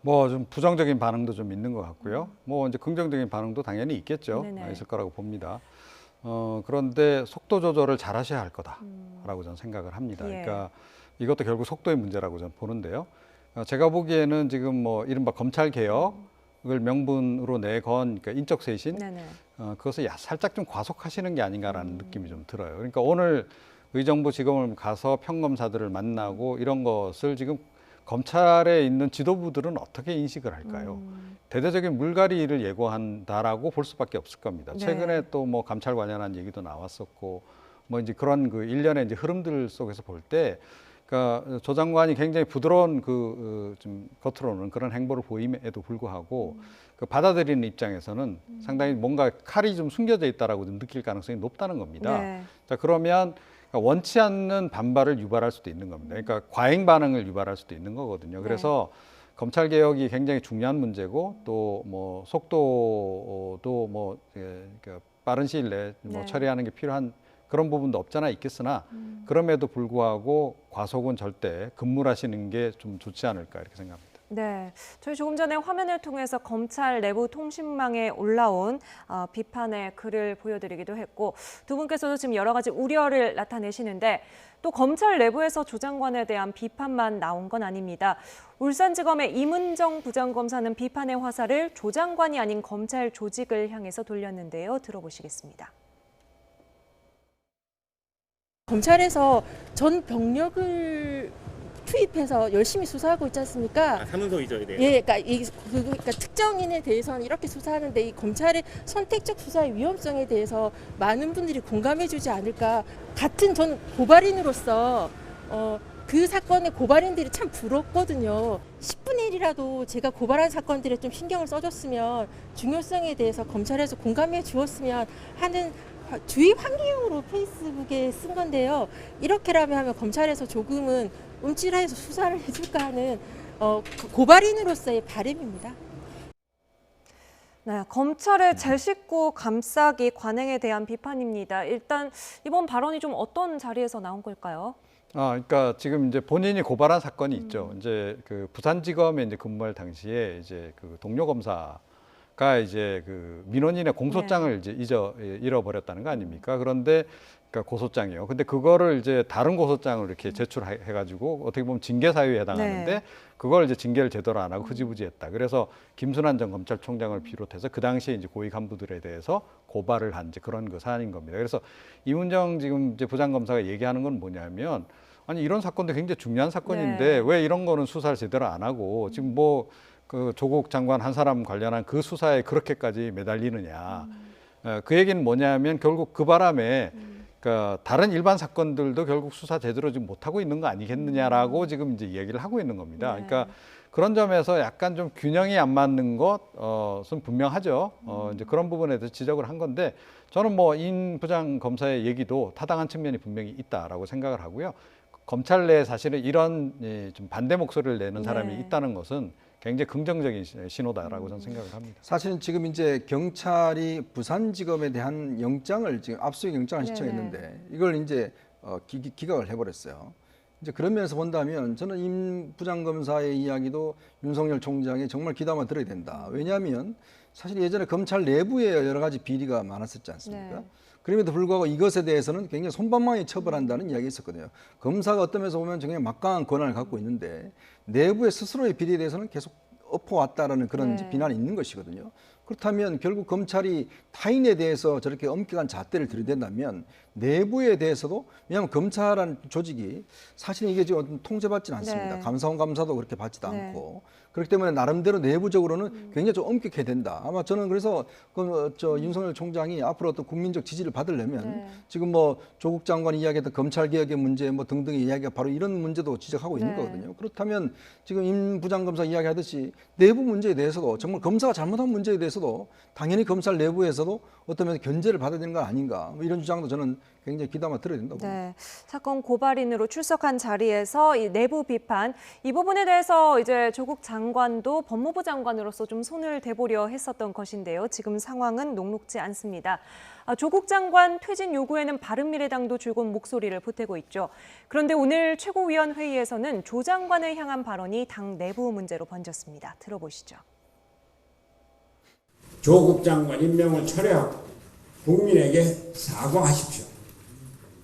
뭐 좀 부정적인 반응도 좀 있는 것 같고요. 뭐 이제 긍정적인 반응도 당연히 있겠죠. 네네. 있을 거라고 봅니다. 그런데 속도 조절을 잘 하셔야 할 거다라고 저는 생각을 합니다. 예. 그러니까 이것도 결국 속도의 문제라고 저는 보는데요. 제가 보기에는 지금 뭐 이른바 검찰 개혁을 명분으로 내건 그러니까 인적 쇄신 네네. 그것을 살짝 좀 과속하시는 게 아닌가라는 느낌이 좀 들어요. 그러니까 오늘 의정부 지검을 가서 평검사들을 만나고 이런 것을 지금 검찰에 있는 지도부들은 어떻게 인식을 할까요? 대대적인 물갈이를 예고한다라고 볼 수밖에 없을 겁니다. 네. 최근에 또 뭐 감찰 관련한 얘기도 나왔었고, 뭐 이제 그런 그 일련의 이제 흐름들 속에서 볼 때 그러니까 조 장관이 굉장히 부드러운 좀 겉으로는 그런 행보를 보임에도 불구하고 그 받아들이는 입장에서는 상당히 뭔가 칼이 좀 숨겨져 있다라고 좀 느낄 가능성이 높다는 겁니다. 네. 자, 그러면 원치 않는 반발을 유발할 수도 있는 겁니다. 그러니까 과잉 반응을 유발할 수도 있는 거거든요. 그래서 검찰 개혁이 굉장히 중요한 문제고 또 뭐 속도도 뭐 그러니까 빠른 시일 내에 뭐 처리하는 게 필요한 그런 부분도 없잖아 있겠으나 그럼에도 불구하고 과속은 절대 금물하시는 게 좀 좋지 않을까 이렇게 생각합니다. 네, 저희 조금 전에 화면을 통해서 검찰 내부 통신망에 올라온 비판의 글을 보여드리기도 했고 두 분께서도 지금 여러 가지 우려를 나타내시는데 또 검찰 내부에서 조 장관에 대한 비판만 나온 건 아닙니다. 울산지검의 이문정 부장검사는 비판의 화살을 조 장관이 아닌 검찰 조직을 향해서 돌렸는데요. 들어보시겠습니다. 검찰에서 전 병력을 투입해서 열심히 수사하고 있지 않습니까? 사문서 이전에 대해. 예, 그러니까 특정인에 대해서는 이렇게 수사하는데 이 검찰의 선택적 수사의 위험성에 대해서 많은 분들이 공감해주지 않을까. 같은 전 고발인으로서 그 사건의 고발인들이 참 부럽거든요. 10분의 1이라도 제가 고발한 사건들에 좀 신경을 써줬으면 중요성에 대해서 검찰에서 공감해 주었으면 하는 주의 환기용으로 페이스북에 쓴 건데요. 이렇게라면 하면 검찰에서 조금은 움찔해서 수사를 해줄까 하는 고발인으로서의 바람입니다. 네, 검찰의 잘 씻고 감싸기 관행에 대한 비판입니다. 일단 이번 발언이 좀 어떤 자리에서 나온 걸까요? 그러니까 지금 이제 본인이 고발한 사건이 있죠. 이제 그 부산지검에 이제 근무할 당시에 이제 그 동료 검사가 이제 그 민원인의 공소장을 이제 잃어버렸다는 거 아닙니까? 그런데 그러니까 고소장이요. 근데 그거를 이제 다른 고소장을 이렇게 제출해가지고 어떻게 보면 징계 사유에 해당하는데 그걸 이제 징계를 제대로 안 하고 흐지부지했다. 그래서 김순환 전 검찰총장을 비롯해서 그 당시에 이제 고위 간부들에 대해서 고발을 한 이제 그런 그 사안인 겁니다. 그래서 이문정 지금 이제 부장검사가 얘기하는 건 뭐냐면 아니 이런 사건도 굉장히 중요한 사건인데 왜 이런 거는 수사를 제대로 안 하고 지금 뭐 그 조국 장관 한 사람 관련한 그 수사에 그렇게까지 매달리느냐. 그 얘기는 뭐냐면 결국 그 바람에 그러니까 다른 일반 사건들도 결국 수사 제대로 지금 못하고 있는 거 아니겠느냐라고 지금 이제 얘기를 하고 있는 겁니다. 그러니까 그런 점에서 약간 좀 균형이 안 맞는 것은 분명하죠. 이제 그런 부분에 대해서 지적을 한 건데 저는 뭐 임 부장 검사의 얘기도 타당한 측면이 분명히 있다라고 생각을 하고요. 검찰 내에 사실은 이런 좀 반대 목소리를 내는 사람이 있다는 것은 굉장히 긍정적인 신호다라고 저는 생각을 합니다. 사실은 지금 이제 경찰이 부산지검에 대한 영장을 지금 압수수색 영장을 신청했는데 이걸 이제 기각을 해버렸어요. 이제 그런 면에서 본다면 저는 임 부장검사의 이야기도 윤석열 총장이 정말 귀담아 들어야 된다. 왜냐하면 사실 예전에 검찰 내부에 여러 가지 비리가 많았었지 않습니까? 그럼에도 불구하고 이것에 대해서는 굉장히 손방망이 처벌한다는 이야기가 있었거든요. 검사가 어떤 면에서 보면 굉장히 막강한 권한을 갖고 있는데 내부의 스스로의 비리에 대해서는 계속 엎어왔다라는 그런 이제 비난이 있는 것이거든요. 그렇다면 결국 검찰이 타인에 대해서 저렇게 엄격한 잣대를 들이댄다면 내부에 대해서도 왜냐하면 검찰이라는 조직이 사실은 이게 지금 통제받지는 않습니다. 감사원 감사도 그렇게 받지도 않고 그렇기 때문에 나름대로 내부적으로는 굉장히 좀 엄격해야 된다. 아마 저는 그래서 윤석열 총장이 앞으로 어떤 국민적 지지를 받으려면 지금 뭐 조국 장관이 이야기했던 검찰 개혁의 문제 뭐 등등의 이야기가 바로 이런 문제도 지적하고 있는 거거든요. 그렇다면 지금 임 부장검사 이야기하듯이 내부 문제에 대해서도 정말 검사가 잘못한 문제에 대해서도 당연히 검찰 내부에서도 어떤 면에서 견제를 받아야 되는 건 아닌가 뭐 이런 주장도 저는 굉장히 귀담아 들어야 된다고 봅니다. 사건 고발인으로 출석한 자리에서 이 내부 비판 이 부분에 대해서 이제 조국 장관도 법무부 장관으로서 좀 손을 대보려 했었던 것인데요. 지금 상황은 녹록지 않습니다. 조국 장관 퇴진 요구에는 바른미래당도 줄곧 목소리를 보태고 있죠. 그런데 오늘 최고위원회의에서는 조 장관을 향한 발언이 당 내부 문제로 번졌습니다. 들어보시죠. 조국 장관 임명을 철회하고 국민에게 사과하십시오.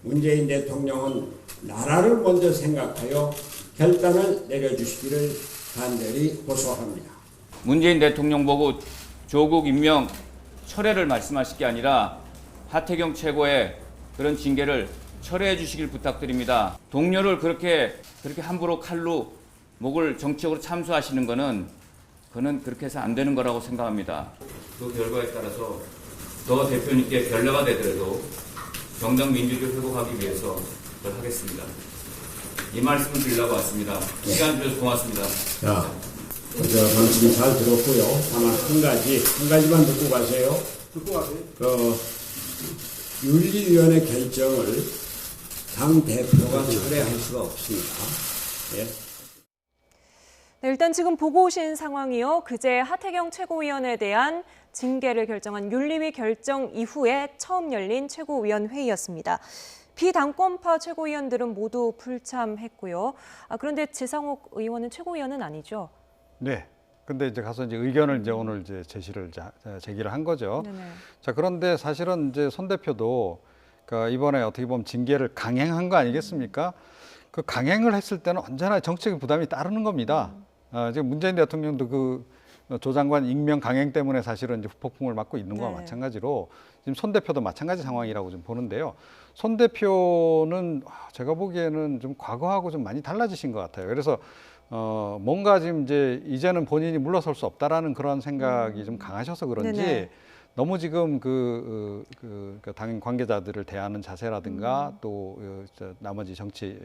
문재인 대통령은 나라를 먼저 생각하여 결단을 내려주시기를 간절히 호소합니다. 문재인 대통령 보고 조국 임명 철회를 말씀하실 게 아니라 하태경 최고의 그런 징계를 철회해 주시길 부탁드립니다. 동료를 그렇게 함부로 칼로 목을 정치적으로 참수하시는 그는 그렇게 해서 안 되는 거라고 생각합니다. 그 결과에 따라서 더 대표님께 변례가 되더라도 정당 민주주의 회복하기 위해서 그걸 하겠습니다. 이 말씀을 드리려고 왔습니다. 시간 주셔서 고맙습니다. 자, 방금 잘 들었고요. 다만 한 가지만 듣고 가세요. 윤리위원회 결정을 당 대표가 철회할 수가 없습니다. 예. 네, 일단 지금 보고 오신 상황이요. 그제 하태경 최고위원에 대한 징계를 결정한 윤리위 결정 이후에 처음 열린 최고위원회의였습니다. 비당권파 최고위원들은 모두 불참했고요. 그런데 지상욱 의원은 최고위원은 아니죠? 네. 근데 이제 가서 이제 의견을 이제 오늘 이제 제기를 한 거죠. 네네. 자, 그런데 사실은 이제 손 대표도 그러니까 이번에 어떻게 보면 징계를 강행한 거 아니겠습니까? 그 강행을 했을 때는 언제나 정치적인 부담이 따르는 겁니다. 지금 문재인 대통령도 그 조 장관 임명 강행 때문에 사실은 이제 후폭풍을 맞고 있는 거와 마찬가지로 지금 손 대표도 마찬가지 상황이라고 좀 보는데요. 손 대표는 제가 보기에는 좀 과거하고 좀 많이 달라지신 것 같아요. 그래서 뭔가 지금 이제는 본인이 물러설 수 없다라는 그런 생각이 좀 강하셔서 그런지 네네. 너무 지금 당 관계자들을 대하는 자세라든가 또 나머지 정치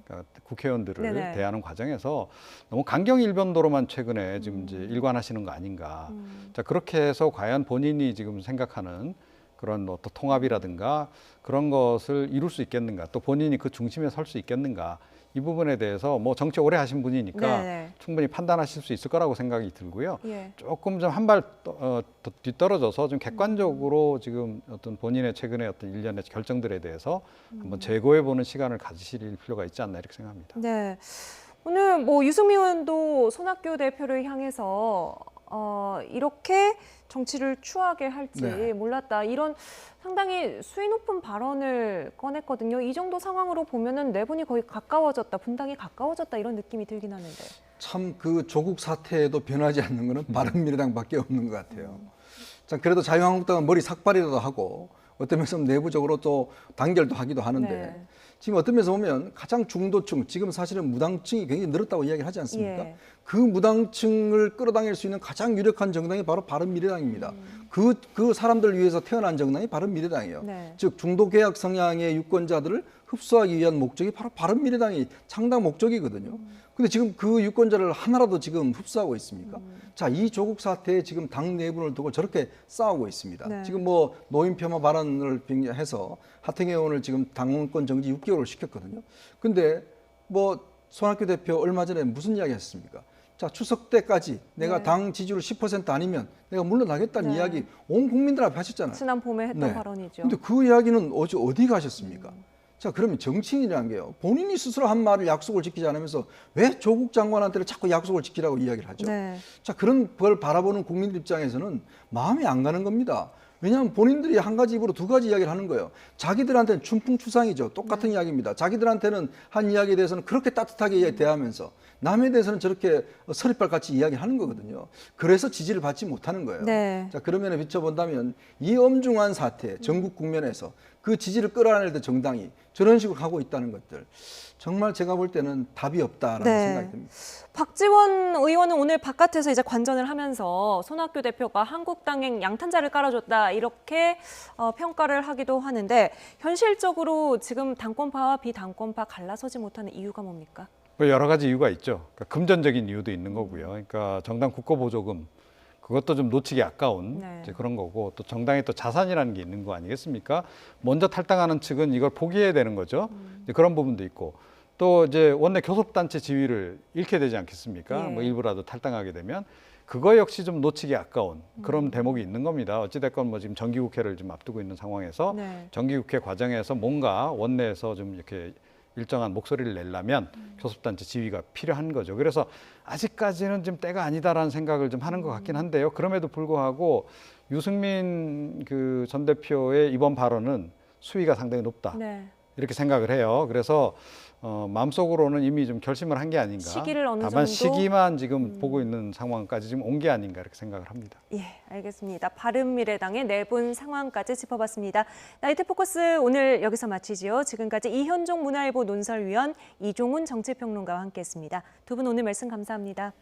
그러니까 국회의원들을 네네. 대하는 과정에서 너무 강경일변도로만 최근에 지금 이제 일관하시는 거 아닌가. 자, 그렇게 해서 과연 본인이 지금 생각하는 그런 어떤 통합이라든가 그런 것을 이룰 수 있겠는가, 또 본인이 그 중심에 설 수 있겠는가, 이 부분에 대해서 뭐 정치 오래 하신 분이니까 네네. 충분히 판단하실 수 있을 거라고 생각이 들고요. 예. 조금 좀 한 발 뒤떨어져서 좀 객관적으로 지금 어떤 본인의 최근의 어떤 일련의 결정들에 대해서 한번 재고해 보는 시간을 가지실 필요가 있지 않나 이렇게 생각합니다. 네. 오늘 뭐 유승민 의원도 손학규 대표를 향해서 이렇게 정치를 추하게 할지 네. 몰랐다. 이런 상당히 수위 높은 발언을 꺼냈거든요. 이 정도 상황으로 보면은 내분이 거의 가까워졌다, 분당이 가까워졌다 이런 느낌이 들긴 하는데. 참 그 조국 사태에도 변하지 않는 것은 바른미래당밖에 없는 것 같아요. 자, 그래도 자유한국당은 머리 삭발이라도 하고 어떤 면에서 내부적으로 또 단결도 하기도 하는데 네. 지금 어떤 면에서 보면 가장 중도층, 지금 사실은 무당층이 굉장히 늘었다고 이야기를 하지 않습니까? 예. 그 무당층을 끌어당길 수 있는 가장 유력한 정당이 바로 바른미래당입니다. 그 사람들을 위해서 태어난 정당이 바른미래당이에요. 네. 즉 중도개혁 성향의 유권자들을 흡수하기 위한 목적이 바로 바른미래당이 창당 목적이거든요. 근데 지금 그 유권자를 하나라도 지금 흡수하고 있습니까? 자, 이 조국 사태에 지금 당 내분을 두고 저렇게 싸우고 있습니다. 네. 지금 뭐 노인 폄하 발언을 해서 하태경 의원을 지금 당원권 정지 6개월을 시켰거든요. 근데 뭐 손학규 대표 얼마 전에 무슨 이야기 했습니까? 자, 추석 때까지 내가 네. 당 지지율 10% 아니면 내가 물러나겠다는 네. 이야기 온 국민들 앞에 하셨잖아요. 지난 봄에 했던 네. 발언이죠. 근데 그 이야기는 어디 가셨습니까? 자, 그러면 정치인이라는 게요. 본인이 스스로 한 말을 약속을 지키지 않으면서 왜 조국 장관한테는 자꾸 약속을 지키라고 이야기를 하죠? 네. 자, 그런 걸 바라보는 국민들 입장에서는 마음이 안 가는 겁니다. 왜냐하면 본인들이 한 가지 입으로 두 가지 이야기를 하는 거예요. 자기들한테는 춘풍추상이죠. 똑같은 이야기입니다. 자기들한테는 한 이야기에 대해서는 그렇게 따뜻하게 대하면서 남에 대해서는 저렇게 서리빨같이 이야기하는 거거든요. 그래서 지지를 받지 못하는 거예요. 네. 자, 그러면 비춰본다면 이 엄중한 사태, 전국 국면에서 그 지지를 끌어안을 때 정당이 저런 식으로 하고 있다는 것들, 정말 제가 볼 때는 답이 없다라는 네. 생각이 듭니다. 박지원 의원은 오늘 바깥에서 이제 관전을 하면서 손학규 대표가 한국당에 양탄자를 깔아줬다 이렇게 평가를 하기도 하는데, 현실적으로 지금 당권파와 비당권파 갈라서지 못하는 이유가 뭡니까? 여러 가지 이유가 있죠. 그러니까 금전적인 이유도 있는 거고요. 그러니까 정당 국고보조금 그것도 좀 놓치기 아까운 네. 이제 그런 거고, 또 정당의 또 자산이라는 게 있는 거 아니겠습니까? 먼저 탈당하는 측은 이걸 포기해야 되는 거죠. 이제 그런 부분도 있고, 또 이제 원내 교섭단체 지위를 잃게 되지 않겠습니까? 예. 뭐 일부라도 탈당하게 되면 그거 역시 좀 놓치기 아까운 그런 대목이 있는 겁니다. 어찌됐건 뭐 지금 정기국회를 좀 앞두고 있는 상황에서 네. 정기국회 과정에서 뭔가 원내에서 좀 이렇게 일정한 목소리를 내려면 교섭단체 지위가 필요한 거죠. 그래서 아직까지는 좀 때가 아니다라는 생각을 좀 하는 것 같긴 한데요. 그럼에도 불구하고 유승민 그 전 대표의 이번 발언은 수위가 상당히 높다. 네. 이렇게 생각을 해요. 그래서 마음속으로는 이미 좀 결심을 한 게 아닌가. 시기를 어느 다만 정도? 시기만 지금 보고 있는 상황까지 지금 온 게 아닌가 이렇게 생각을 합니다. 예, 알겠습니다. 바른미래당의 내분 상황까지 짚어봤습니다. 나이트 포커스 오늘 여기서 마치지요. 지금까지 이현종 문화일보 논설위원, 이종훈 정치평론가와 함께했습니다. 두 분 오늘 말씀 감사합니다.